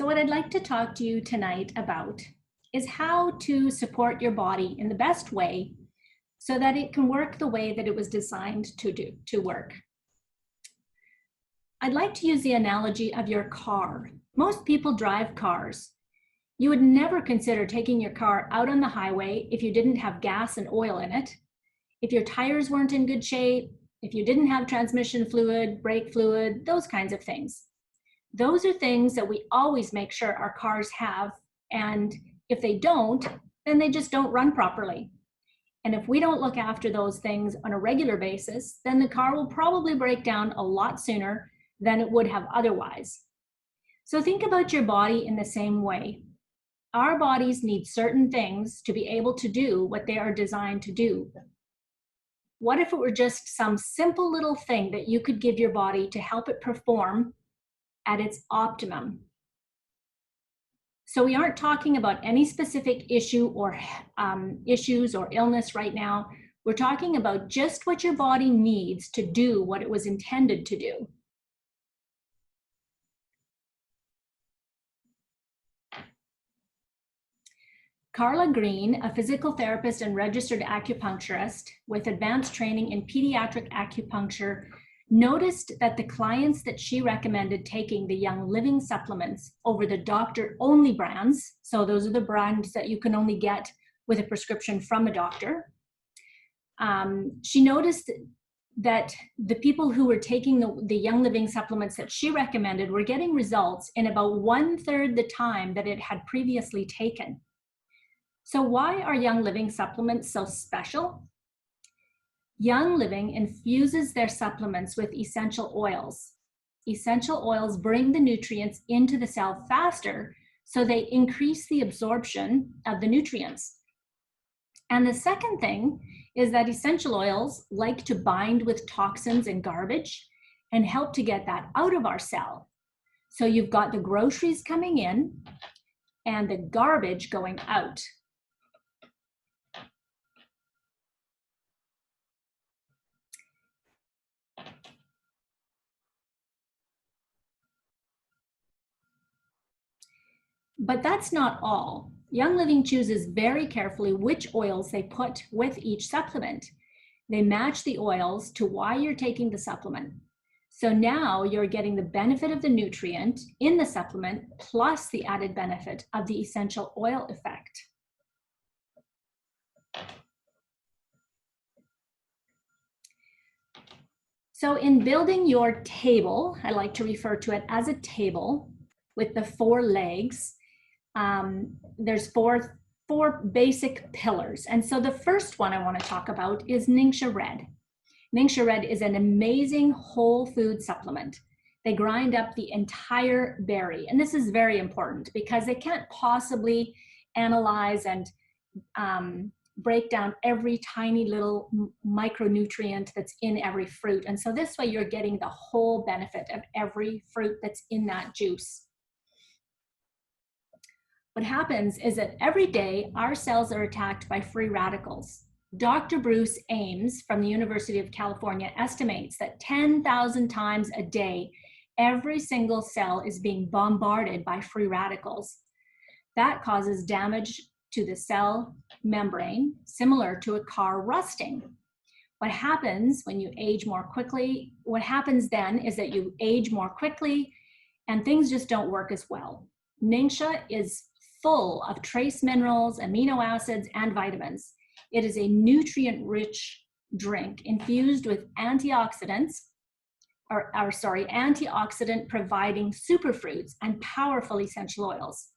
So what I'd like to talk to you tonight about is how to support your body in the best way so that it can work the way that it was designed to work. I'd like to use the analogy of your car. Most people drive cars. You would never consider taking your car out on the highway if you didn't have gas and oil in it, if your tires weren't in good shape, if you didn't have transmission fluid, brake fluid, those kinds of things. Those are things that we always make sure our cars have, and if they don't, then they just don't run properly. And if we don't look after those things on a regular basis, then the car will probably break down a lot sooner than it would have otherwise. So think about your body in the same way. Our bodies need certain things to be able to do what they are designed to do. What if it were just some simple little thing that you could give your body to help it perform at its optimum? So we aren't talking about any specific issue or issues or illness right now. We're talking about just what your body needs to do what it was intended to do. Carla Green, a physical therapist and registered acupuncturist with advanced training in pediatric acupuncture, noticed that the clients that she recommended taking the Young Living supplements over the doctor-only brands, so those are the brands that you can only get with a prescription from a doctor, she noticed that the people who were taking the Young Living supplements that she recommended were getting results in about 1/3 the time that it had previously taken. So why are Young Living supplements so special? Young Living infuses their supplements with essential oils. Essential oils bring the nutrients into the cell faster, so they increase the absorption of the nutrients. And the second thing is that essential oils like to bind with toxins and garbage and help to get that out of our cell. So you've got the groceries coming in and the garbage going out. But that's not all. Young Living chooses very carefully which oils they put with each supplement. They match the oils to why you're taking the supplement. So now you're getting the benefit of the nutrient in the supplement plus the added benefit of the essential oil effect. So in building your table, I like to refer to it as a table with the 4 legs. There's four basic pillars. And so the first one I want to talk about is Ningxia Red. Ningxia Red is an amazing whole food supplement. They grind up the entire berry. And this is very important because they can't possibly analyze and break down every tiny little micronutrient that's in every fruit. And so this way you're getting the whole benefit of every fruit that's in that juice. What happens is that every day our cells are attacked by free radicals. Dr. Bruce Ames from the University of California estimates that 10,000 times a day, every single cell is being bombarded by free radicals. That causes damage to the cell membrane, similar to a car rusting. What happens when you age more quickly, what happens then is that you age more quickly and things just don't work as well. Ningxia is full of trace minerals, amino acids, and vitamins. It is a nutrient-rich drink infused with antioxidant providing superfruits and powerful essential oils.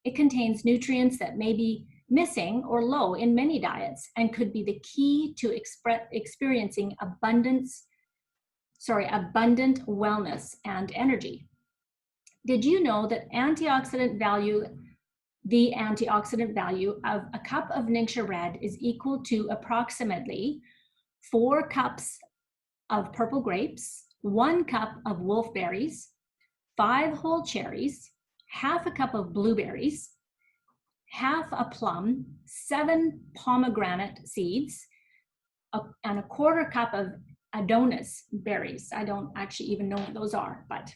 It contains nutrients that may be missing or low in many diets and could be the key to experiencing abundant wellness and energy. Did you know that the antioxidant value of a cup of Ningxia Red is equal to approximately 4 cups of purple grapes, 1 cup of wolfberries, 5 whole cherries, half a cup of blueberries, half a plum, 7 pomegranate seeds, and a 1/4 cup of Adonis berries. I don't actually even know what those are, but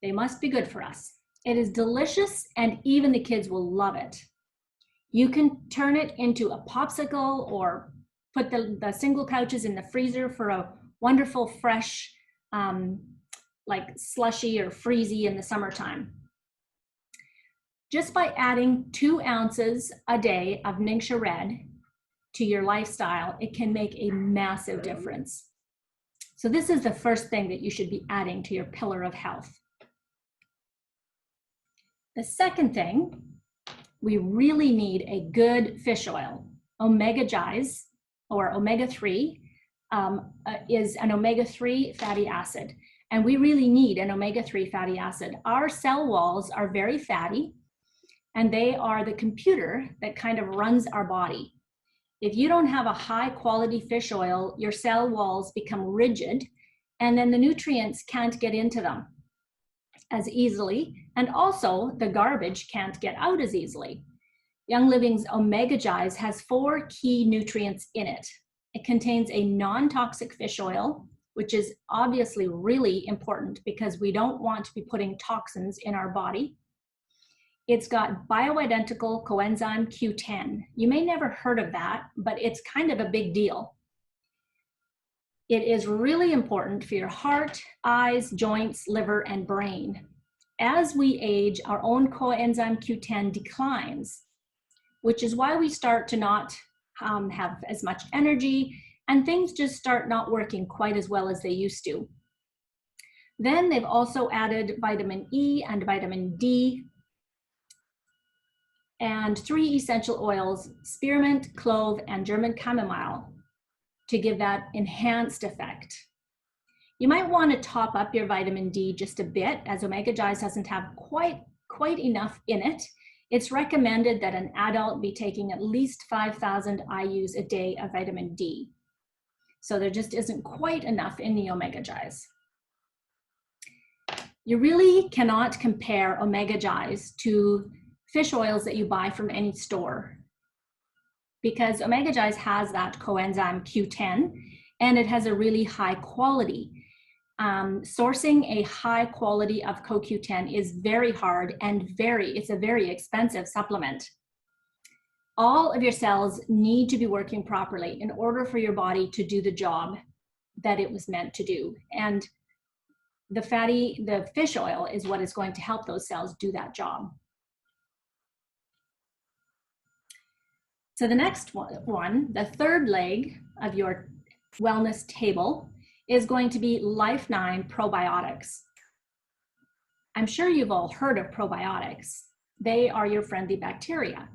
they must be good for us. It is delicious, and even the kids will love it. You can turn it into a popsicle or put the single pouches in the freezer for a wonderful fresh, like slushy or freezy in the summertime. Just by adding 2 ounces a day of Ningxia Red to your lifestyle, it can make a massive difference. So this is the first thing that you should be adding to your pillar of health. The second thing, we really need a good fish oil. Omega-3 or omega-3 is an omega-3 fatty acid. And we really need an omega-3 fatty acid. Our cell walls are very fatty, and they are the computer that kind of runs our body. If you don't have a high quality fish oil, your cell walls become rigid, and then the nutrients can't get into them as easily, and also the garbage can't get out as easily. Young Living's Omega-Jize has 4 key nutrients in it. It contains a non-toxic fish oil, which is obviously really important because we don't want to be putting toxins in our body. It's got bioidentical coenzyme Q10. You may never heard of that, but it's kind of a big deal. It is really important for your heart, eyes, joints, liver, and brain. As we age, our own coenzyme Q10 declines, which is why we start to not have as much energy, and things just start not working quite as well as they used to. Then they've also added vitamin E and vitamin D, and 3 essential oils, spearmint, clove, and German chamomile, to give that enhanced effect. You might want to top up your vitamin D just a bit, as Omega-Jize doesn't have quite enough in it. It's recommended that an adult be taking at least 5,000 IUs a day of vitamin D. So there just isn't quite enough in the Omega-Jize. You really cannot compare Omega-Jize to fish oils that you buy from any store, because Omega-Jize has that coenzyme Q10, and it has a really high quality. Sourcing a high quality of CoQ10 is very hard and it's a very expensive supplement. All of your cells need to be working properly in order for your body to do the job that it was meant to do. And the fish oil is what is going to help those cells do that job. So the next one, the third leg of your wellness table, is going to be Life9 probiotics. I'm sure you've all heard of probiotics. They are your friendly bacteria.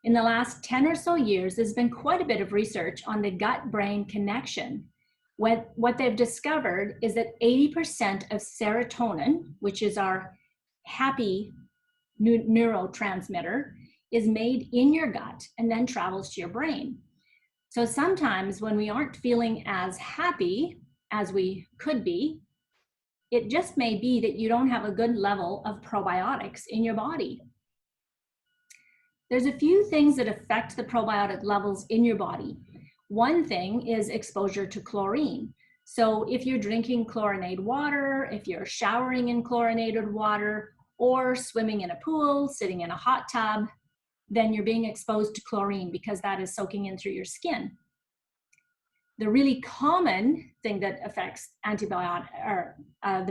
In the last 10 or so years, there's been quite a bit of research on the gut-brain connection. What they've discovered is that 80% of serotonin, which is our happy neurotransmitter, is made in your gut and then travels to your brain. So sometimes when we aren't feeling as happy as we could be, it just may be that you don't have a good level of probiotics in your body. There's a few things that affect the probiotic levels in your body. One thing is exposure to chlorine. So if you're drinking chlorinated water, if you're showering in chlorinated water, or swimming in a pool, sitting in a hot tub, then you're being exposed to chlorine because that is soaking in through your skin. The really common thing that affects the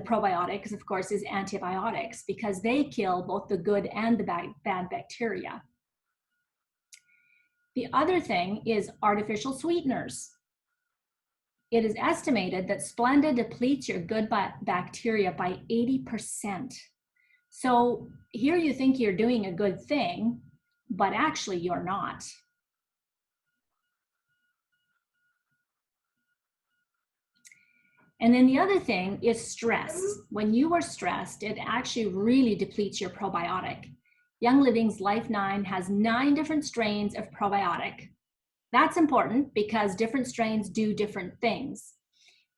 probiotics, of course, is antibiotics, because they kill both the good and the bad bacteria. The other thing is artificial sweeteners. It is estimated that Splenda depletes your good bacteria by 80%. So here you think you're doing a good thing, but actually you're not. And then the other thing is stress. When you are stressed, it actually really depletes your probiotic. Young Living's Life9 has 9 different strains of probiotic. That's important because different strains do different things.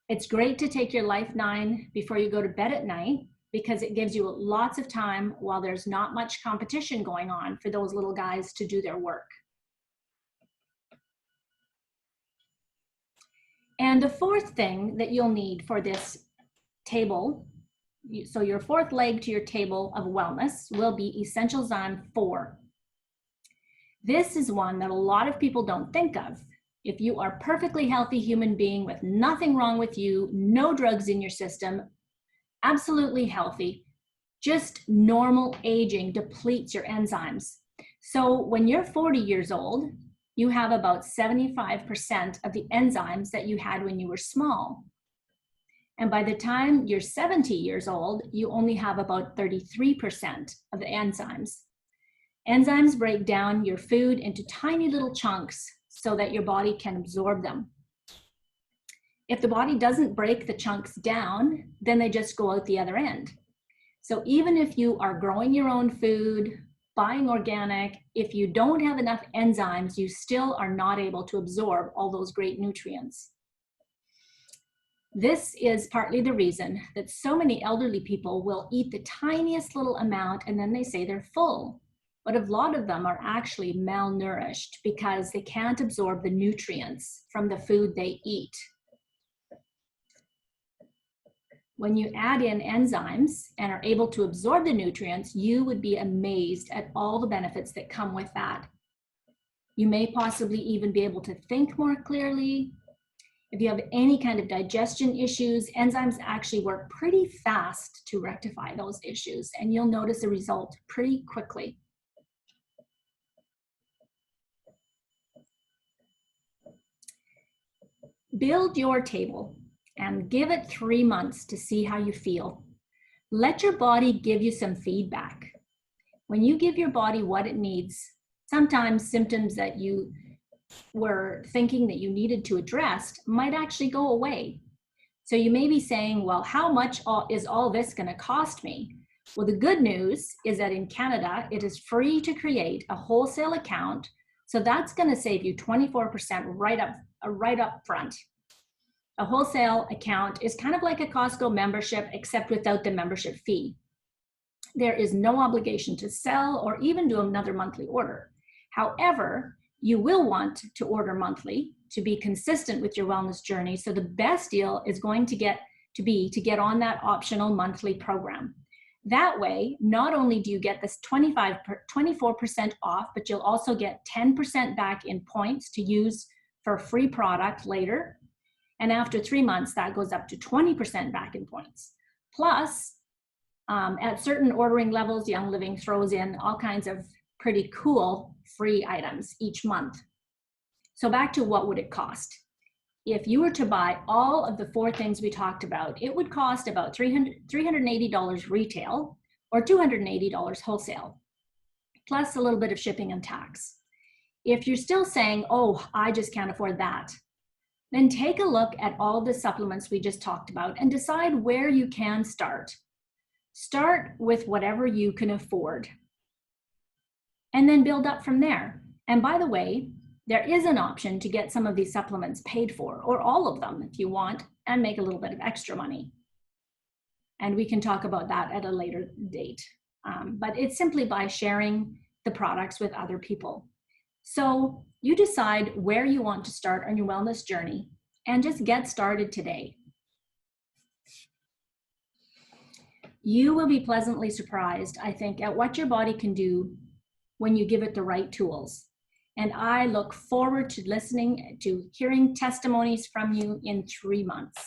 It's great to take your Life9 before you go to bed at night, because it gives you lots of time while there's not much competition going on for those little guys to do their work. And the fourth thing that you'll need for this table So your fourth leg to your table of wellness will be Essentialzyme 4. This is one that a lot of people don't think of. If you are a perfectly healthy human being with nothing wrong with you, no drugs in your system, absolutely healthy, just normal aging depletes your enzymes. So when you're 40 years old, you have about 75% of the enzymes that you had when you were small. And by the time you're 70 years old, you only have about 33% of the enzymes. Enzymes break down your food into tiny little chunks so that your body can absorb them. If the body doesn't break the chunks down, then they just go out the other end. So even if you are growing your own food, buying organic, if you don't have enough enzymes, you still are not able to absorb all those great nutrients. This is partly the reason that so many elderly people will eat the tiniest little amount and then they say they're full. But a lot of them are actually malnourished because they can't absorb the nutrients from the food they eat. When you add in enzymes and are able to absorb the nutrients, you would be amazed at all the benefits that come with that. You may possibly even be able to think more clearly. If you have any kind of digestion issues, enzymes actually work pretty fast to rectify those issues, and you'll notice a result pretty quickly. Build your table and give it 3 months to see how you feel. Let your body give you some feedback. When you give your body what it needs, sometimes symptoms that you were thinking that you needed to address might actually go away. So you may be saying, well, how much is all this going to cost me? Well, the good news is that in Canada, it is free to create a wholesale account. So that's going to save you 24% right up front. A wholesale account is kind of like a Costco membership, except without the membership fee. There is no obligation to sell or even do another monthly order. However, you will want to order monthly to be consistent with your wellness journey. So the best deal is going to get on that optional monthly program. That way, not only do you get this 24% off, but you'll also get 10% back in points to use for a free product later. And after 3 months, that goes up to 20% back in points. Plus, at certain ordering levels, Young Living throws in all kinds of pretty cool free items each month. So back to what would it cost? If you were to buy all of the 4 things we talked about, it would cost about $380 retail or $280 wholesale, plus a little bit of shipping and tax. If you're still saying, oh, I just can't afford that, then take a look at all the supplements we just talked about and decide where you can start. Start with whatever you can afford and then build up from there. And by the way, there is an option to get some of these supplements paid for, or all of them if you want, and make a little bit of extra money. And we can talk about that at a later date. But it's simply by sharing the products with other people. So you decide where you want to start on your wellness journey and just get started today. You will be pleasantly surprised, I think, at what your body can do when you give it the right tools. And I look forward to hearing testimonies from you in 3 months.